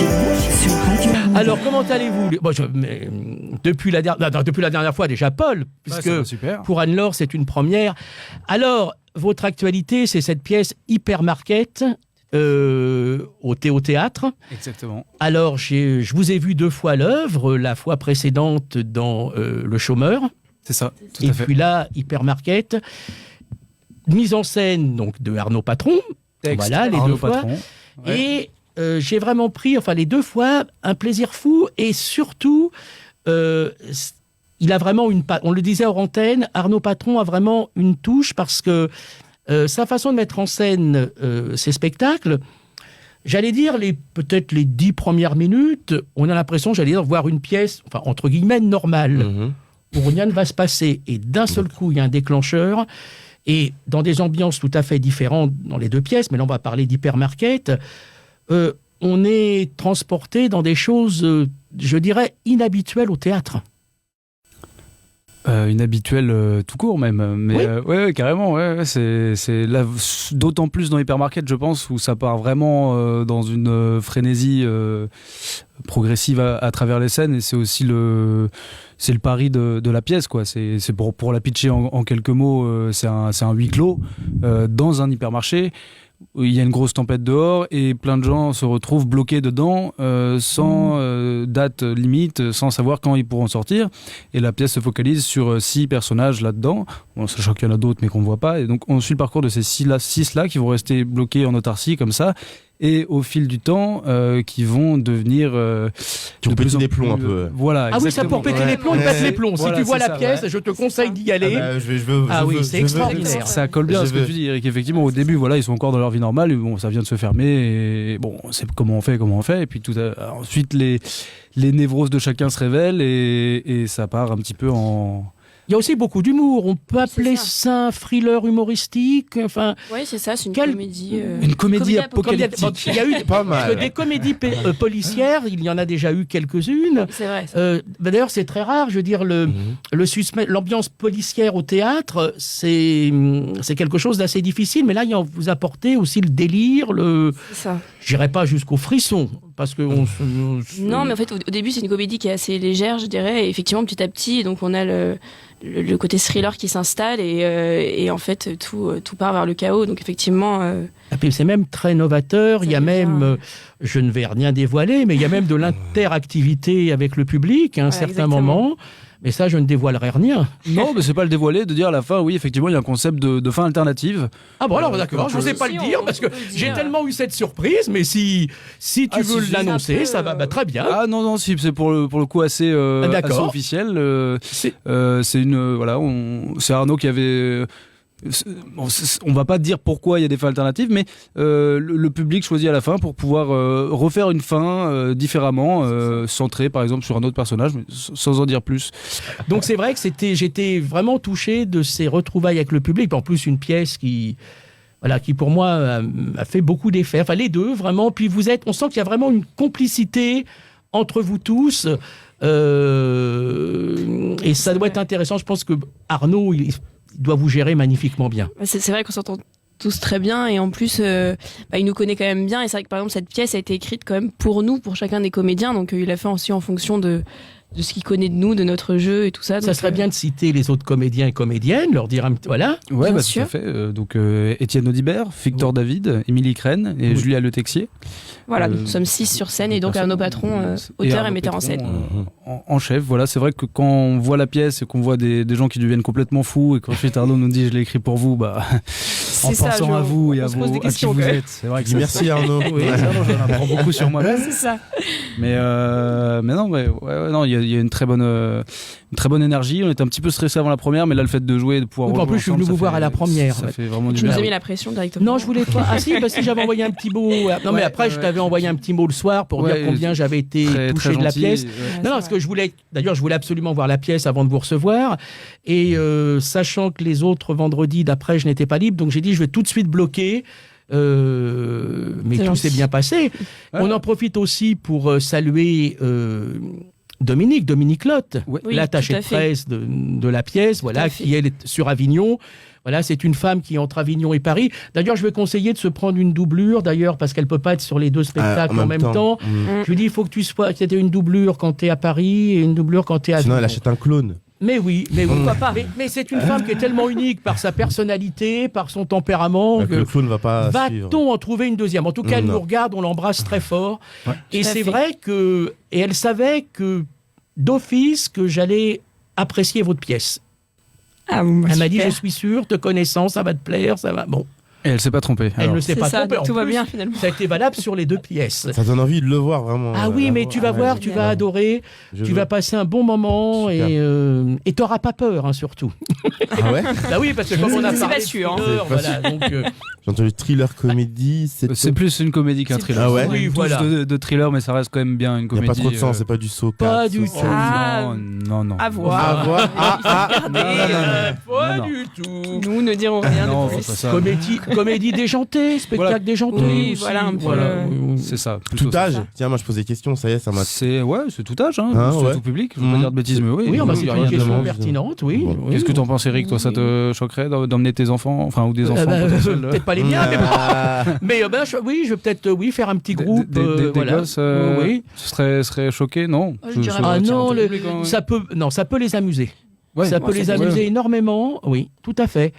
chez vous sur Radio Monde. Alors, comment allez-vous ? Depuis la dernière fois, déjà, Paul, puisque pour Anne-Laure, c'est une première. Alors, votre actualité, c'est cette pièce Hypermarket au théâtre. Exactement. Alors, je vous ai vu 2 fois à l'œuvre, la fois précédente dans Le Chômeur. C'est ça, tout et à fait. Et puis là, Hypermarket. Mise en scène donc, de Arnaud Patron. Texte, voilà, les Arnaud 2 fois. Patron. Ouais. Et j'ai vraiment pris, les 2 fois, un plaisir fou. Et surtout, il a vraiment on le disait hors antenne, Arnaud Patron a vraiment une touche parce que sa façon de mettre en scène ses spectacles, j'allais dire, peut-être les 10 premières minutes, on a l'impression, de voir une pièce, entre guillemets, normale, où rien ne va se passer. Et d'un seul coup, il y a un déclencheur. Et dans des ambiances tout à fait différentes dans les 2 pièces, mais là on va parler d'Hypermarket, on est transporté dans des choses, je dirais, inhabituelles au théâtre. Inhabituelles tout court même, mais oui. Ouais, carrément, c'est là, d'autant plus dans Hypermarket, je pense, où ça part vraiment dans une frénésie progressive à travers les scènes, et c'est aussi le pari de la pièce, quoi. C'est pour la pitcher en quelques mots, c'est un huis clos dans un hypermarché. Il y a une grosse tempête dehors et plein de gens se retrouvent bloqués dedans sans date limite, sans savoir quand ils pourront sortir. Et la pièce se focalise sur 6 personnages là-dedans, sachant qu'il y en a d'autres mais qu'on ne voit pas. Et donc on suit le parcours de ces 6-là qui vont rester bloqués en autarcie comme ça. Et au fil du temps, qui vont devenir... qui ont pété des plombs un peu. Voilà, exactement. Ah oui, ça pour péter les plombs, ils pètent les plombs. Voilà, si tu vois la ça, pièce, je te conseille d'y aller. C'est extraordinaire. Ça colle bien à ce que tu dis, Eric. Effectivement, au début, ils sont encore dans leur vie normale. Et bon, ça vient de se fermer. Et bon, c'est comment on fait. Et puis ensuite, les névroses de chacun se révèlent et ça part un petit peu en... Il y a aussi beaucoup d'humour. On peut appeler ça un thriller humoristique. Oui, c'est ça, c'est une comédie. Une comédie apocalyptique. Il y a eu pas mal. Des comédies policières, il y en a déjà eu quelques-unes. C'est vrai. D'ailleurs, c'est très rare. Je veux dire, l'ambiance policière au théâtre, c'est quelque chose d'assez difficile. Mais là, vous apportez aussi le délire, C'est ça. Je dirais pas jusqu'au frisson, parce que Non, mais en fait, au début, c'est une comédie qui est assez légère, je dirais. Et effectivement, petit à petit, donc on a le côté thriller qui s'installe et en fait, tout part vers le chaos. Donc effectivement... Et puis, c'est même très novateur. Il y a même, je ne vais rien dévoiler, mais il y a même de l'interactivité avec le public à un certain moment. Mais ça, je ne dévoilerai rien. Non, mais c'est pas le dévoiler, de dire à la fin, oui, effectivement, il y a un concept de fin alternative. Ah bon, alors d'accord, je n'osais pas le dire, parce que j'ai tellement eu cette surprise, mais si tu veux l'annoncer, ça va très bien. Ah non, si, c'est pour le coup assez officiel. C'est Arnaud qui avait... On va pas dire pourquoi il y a des fins alternatives, mais le public choisit à la fin pour pouvoir refaire une fin différemment, centrée par exemple sur un autre personnage, mais sans en dire plus. Donc c'est vrai que j'étais vraiment touché de ces retrouvailles avec le public. En plus, une pièce qui pour moi a fait beaucoup d'effets. Les 2 vraiment. Puis on sent qu'il y a vraiment une complicité entre vous tous. Et ça doit être intéressant. Je pense que Arnaud, il doit vous gérer magnifiquement bien. C'est vrai qu'on s'entend tous très bien et en plus il nous connaît quand même bien et c'est vrai que par exemple cette pièce a été écrite quand même pour nous, pour chacun des comédiens, donc il a fait aussi en fonction de ce qu'il connaît de nous, de notre jeu et tout ça. Ça serait bien de citer les autres comédiens et comédiennes, leur dire voilà. Ouais, bien sûr. Tout à fait. Donc Étienne Audibert, Victor David, Émilie Crène et Julia Le Texier. Voilà, nous sommes 6 sur scène et donc Arnaud Patron, auteur et metteur en scène. En chef, voilà, c'est vrai que quand on voit la pièce et qu'on voit des gens qui deviennent complètement fous et qu'ensuite Arnaud nous dit je l'ai écrit pour vous, en pensant à vous et à qui vous êtes. C'est vrai que merci Arnaud. Oui, j'en apprends beaucoup sur moi-même. C'est ça. Mais non, il y a une très bonne énergie. On était un petit peu stressé avant la première, mais là le fait de jouer, de pouvoir en plus je suis venu vous voir à la première. Ça fait vraiment du bien. bien. Tu nous as mis la pression directement. Non, je voulais pas. Ah si, parce que j'avais envoyé un petit mot. Non, mais après je t'avais envoyé un petit mot le soir pour dire combien j'avais été touché de la pièce. Non, parce que je voulais absolument voir la pièce avant de vous recevoir. Et sachant que les autres vendredis d'après, je n'étais pas libre, donc j'ai dit je vais tout de suite bloquer. Mais tout s'est bien passé. On en profite aussi pour saluer Dominique Lotte, Ouais. Oui, l'attaché tout à de fait. presse de la pièce, voilà, à fait. qui est sur Avignon. Voilà, c'est une femme qui est entre Avignon et Paris. D'ailleurs, je vais conseiller de se prendre une doublure, d'ailleurs, parce qu'elle peut pas être sur les deux spectacles en même temps. Je lui dis, il faut que tu sois, c'était une doublure quand tu es à Paris et une doublure quand tu es à Sinon, Avignon. elle achète un clone. Mais oui. Pourquoi pas. Mais c'est une femme qui est tellement unique par sa personnalité, par son tempérament. Donc, le clone va pas suivre. Va-t-on en trouver une deuxième? En tout cas, elle Non. nous regarde, on l'embrasse très fort. Ouais. Et Tout à c'est fait. vrai que... Et elle savait que, d'office, que j'allais apprécier votre pièce. Ah, bon, Elle m'a dit, super. je suis sûre, te connaissant, ça va te plaire, ça va... Bon, Et elle s'est pas trompée. elle alors. ne s'est C'est pas ça, trompée. En tout va plus, bien finalement. ça a été valable sur les deux pièces. Ça donne envie de le voir, vraiment. Ah oui, mais tu vas voir, tu vas adorer, tu vas passer un bon moment Super. et t'auras pas peur, hein, surtout. Ah ouais? Bah oui, parce que comme on a C'est parlé pas de sûr, hein. thriller, C'est pas voilà, donc... J'ai entendu thriller, comédie. C'est plus une comédie qu'un C'est thriller. plus- Ah ouais Il y a une Oui, touche voilà. de thriller, mais ça reste quand même bien une Il n'y comédie. a pas trop de sang, c'est pas du saut. pas 4, du saut tout. 5. Ah. Non. À voir. À voir. Pas Non. du tout. Nous ne dirons rien Non, de pas plus. ça. Comédie déjantée, spectacle Voilà. déjanté. Oui, aussi, voilà, un peu. C'est ça. plutôt Tout ça. âge. Tiens, moi je pose des questions, ça y est, ça m'a. C'est tout âge, hein. Ah, C'est ouais. tout public. Je veux pas Mhm. dire de bêtises, mais oui. Oui, bah, il c'est y a une rien de question demande, pertinente, oui. Bon. oui. Qu'est-ce que t'en penses, Eric? Toi, ça te choquerait d'emmener tes enfants, enfin, ou des enfants potentiels Peut-être pas les miens, mais bon. Ah. Mais oui, je vais peut-être faire un petit groupe. Des voilà. gosses Oui. seraient choqués, non? Oh, je dirais sais pas. Ah tiens, non, tout public, hein. ça peut les amuser. Ouais. Ça peut Ouais, les ça peut- amuser énormément, oui, tout à fait.